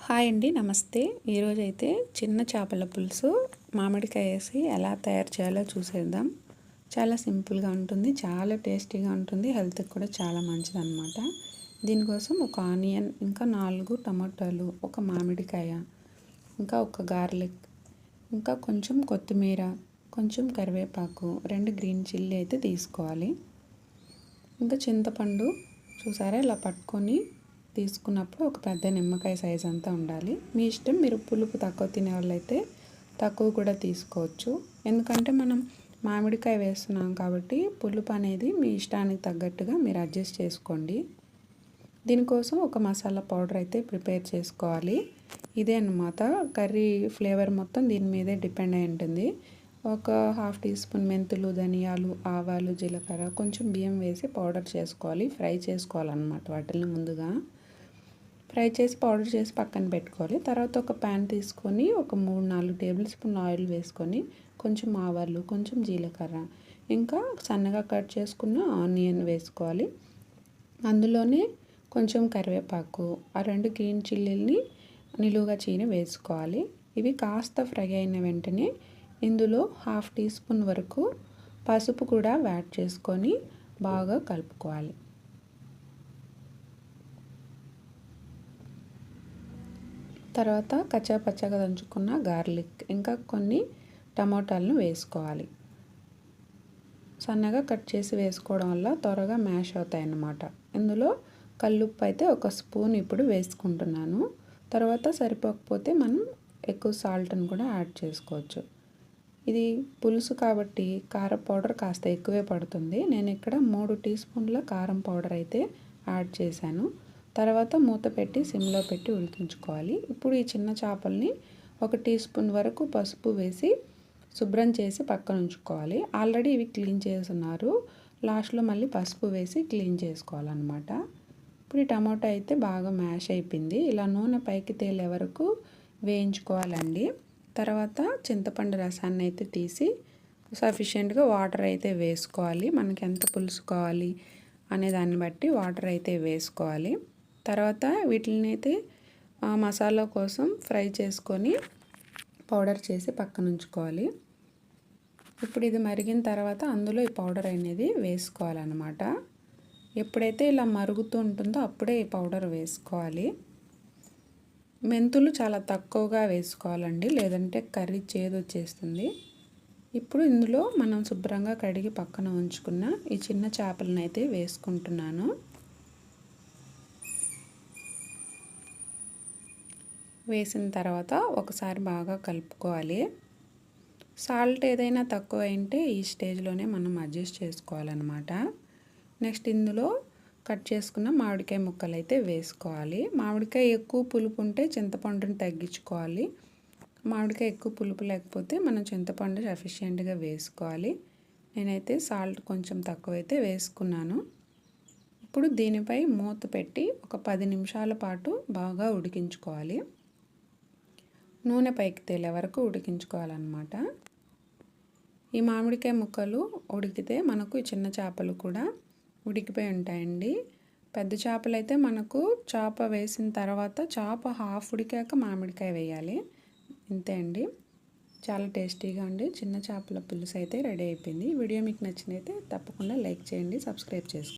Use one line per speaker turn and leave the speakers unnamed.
Hi అండి, నమస్తే. ఈరోజైతే చిన్న చేపల పులుసు మామిడికాయ వేసి ఎలా తయారు చేయాలో చూసేద్దాం. చాలా సింపుల్గా ఉంటుంది, చాలా టేస్టీగా ఉంటుంది, హెల్త్కి కూడా చాలా మంచిదన్నమాట. దీనికోసం ఒక ఆనియన్, ఇంకా 4 టమాటాలు, ఒక మామిడికాయ, ఇంకా ఒక గార్లిక్, ఇంకా కొంచెం కొత్తిమీర, కొంచెం కరివేపాకు, 2 గ్రీన్ చిల్లీ అయితే తీసుకోవాలి. ఇంకా చింతపండు చూసారా, ఇలా పట్టుకొని తీసుకున్నప్పుడు ఒక పెద్ద నిమ్మకాయ సైజ్ అంతా ఉండాలి. మీ ఇష్టం, మీరు పులుపు తక్కువ తినే వాళ్ళైతే తక్కువ కూడా తీసుకోవచ్చు. ఎందుకంటే మనం మామిడికాయ వేస్తున్నాం కాబట్టి పులుపు అనేది మీ ఇష్టానికి తగ్గట్టుగా మీరు అడ్జస్ట్ చేసుకోండి. దీనికోసం ఒక మసాలా పౌడర్ అయితే ప్రిపేర్ చేసుకోవాలి. ఇదే అన్నమాట, కర్రీ ఫ్లేవర్ మొత్తం దీని మీదే డిపెండ్ అయి ఉంటుంది. ఒక 1/2 టీ స్పూన్ మెంతులు, ధనియాలు, ఆవాలు, జీలకర్ర, కొంచెం బియ్యం వేసి పౌడర్ చేసుకోవాలి. ఫ్రై చేసుకోవాలన్నమాట. వాటిని ముందుగా ఫ్రై చేసి పౌడర్ చేసి పక్కన పెట్టుకోవాలి. తర్వాత ఒక ప్యాన్ తీసుకొని ఒక 3-4 టేబుల్ స్పూన్ ఆయిల్ వేసుకొని కొంచెం ఆవాలు, కొంచెం జీలకర్ర, ఇంకా సన్నగా కట్ చేసుకున్న ఆనియన్ వేసుకోవాలి. అందులోనే కొంచెం కరివేపాకు, ఆ 2 గ్రీన్ చిల్లీని నిలువుగా చీని వేసుకోవాలి. ఇవి కాస్త ఫ్రై అయిన వెంటనే ఇందులో 1/2 టీ స్పూన్ వరకు పసుపు కూడా యాడ్ చేసుకొని బాగా కలుపుకోవాలి. తర్వాత కచ్చాపచ్చాగా దంచుకున్న గార్లిక్, ఇంకా కొన్ని టమాటాలను వేసుకోవాలి. సన్నగా కట్ చేసి వేసుకోవడం వల్ల త్వరగా మ్యాష్ అవుతాయి అన్నమాట. ఇందులో కల్లుప్పు అయితే ఒక స్పూన్ ఇప్పుడు వేసుకుంటున్నాను. తర్వాత సరిపోకపోతే మనం ఎక్కువ సాల్ట్ని కూడా యాడ్ చేసుకోవచ్చు. ఇది పులుసు కాబట్టి కారం పౌడర్ కాస్త ఎక్కువే పడుతుంది. నేను ఇక్కడ 3 టీ స్పూన్ల కారం పౌడర్ అయితే యాడ్ చేశాను. తర్వాత మూత పెట్టి సిమ్లో పెట్టి ఉడికించుకోవాలి. ఇప్పుడు ఈ చిన్న చేపల్ని 1 టీ స్పూన్ వరకు పసుపు వేసి శుభ్రం చేసి పక్కన ఉంచుకోవాలి. ఆల్రెడీ ఇవి క్లీన్ చేస్తున్నారు, లాస్ట్లో మళ్ళీ పసుపు వేసి క్లీన్ చేసుకోవాలన్నమాట. ఇప్పుడు ఈ టమాటా అయితే బాగా మ్యాష్ అయిపోయింది. ఇలా నూనె పైకి తేలే వరకు వేయించుకోవాలండి. తర్వాత చింతపండు రసాన్ని అయితే తీసి సఫిషియెంట్గా వాటర్ అయితే వేసుకోవాలి. మనకి ఎంత పులుసు కావాలి అనే దాన్ని బట్టి వాటర్ అయితే వేసుకోవాలి. తర్వాత వీటిని అయితే మసాలా కోసం ఫ్రై చేసుకొని పౌడర్ చేసి పక్కన ఉంచుకోవాలి. ఇప్పుడు ఇది మరిగిన తర్వాత అందులో ఈ పౌడర్ అనేది వేసుకోవాలన్నమాట. ఎప్పుడైతే ఇలా మరుగుతూ ఉంటుందో అప్పుడే ఈ పౌడర్ వేసుకోవాలి. మెంతులు చాలా తక్కువగా వేసుకోవాలండి, లేదంటే కర్రీ చేదు వచ్చేస్తుంది. ఇప్పుడు ఇందులో మనం శుభ్రంగా కడిగి పక్కన ఉంచుకున్న ఈ చిన్న చేపలను అయితే వేసుకుంటున్నాను. వేసిన తర్వాత ఒకసారి బాగా కలుపుకోవాలి. సాల్ట్ ఏదైనా తక్కువ అయింటే ఈ స్టేజ్లోనే మనం అడ్జస్ట్ చేసుకోవాలన్నమాట. నెక్స్ట్ ఇందులో కట్ చేసుకున్న మామిడికాయ ముక్కలు అయితే వేసుకోవాలి. మామిడికాయ ఎక్కువ పులుపు ఉంటే చింతపండుని తగ్గించుకోవాలి. మామిడికాయ ఎక్కువ పులుపు లేకపోతే మనం చింతపండు సఫిషియెంట్గా వేసుకోవాలి. నేనైతే సాల్ట్ కొంచెం తక్కువైతే వేసుకున్నాను. ఇప్పుడు దీనిపై మూత పెట్టి ఒక 10 నిమిషాల పాటు బాగా ఉడికించుకోవాలి. నూనె పైకి తేలే వరకు ఉడికించుకోవాలన్నమాట. ఈ మామిడికాయ ముక్కలు ఉడికితే మనకు ఈ చిన్న చేపలు కూడా ఉడికిపోయి ఉంటాయండి. పెద్ద చేపలు అయితే మనకు చేప వేసిన తర్వాత చేప హాఫ్ ఉడికాక మామిడికాయ వేయాలి. ఇంతే అండి, చాలా టేస్టీగా ఉండి చిన్న చేపల పులుసు అయితే రెడీ అయిపోయింది. వీడియో మీకు నచ్చినైతే తప్పకుండా లైక్ చేయండి, సబ్స్క్రైబ్ చేసుకోండి.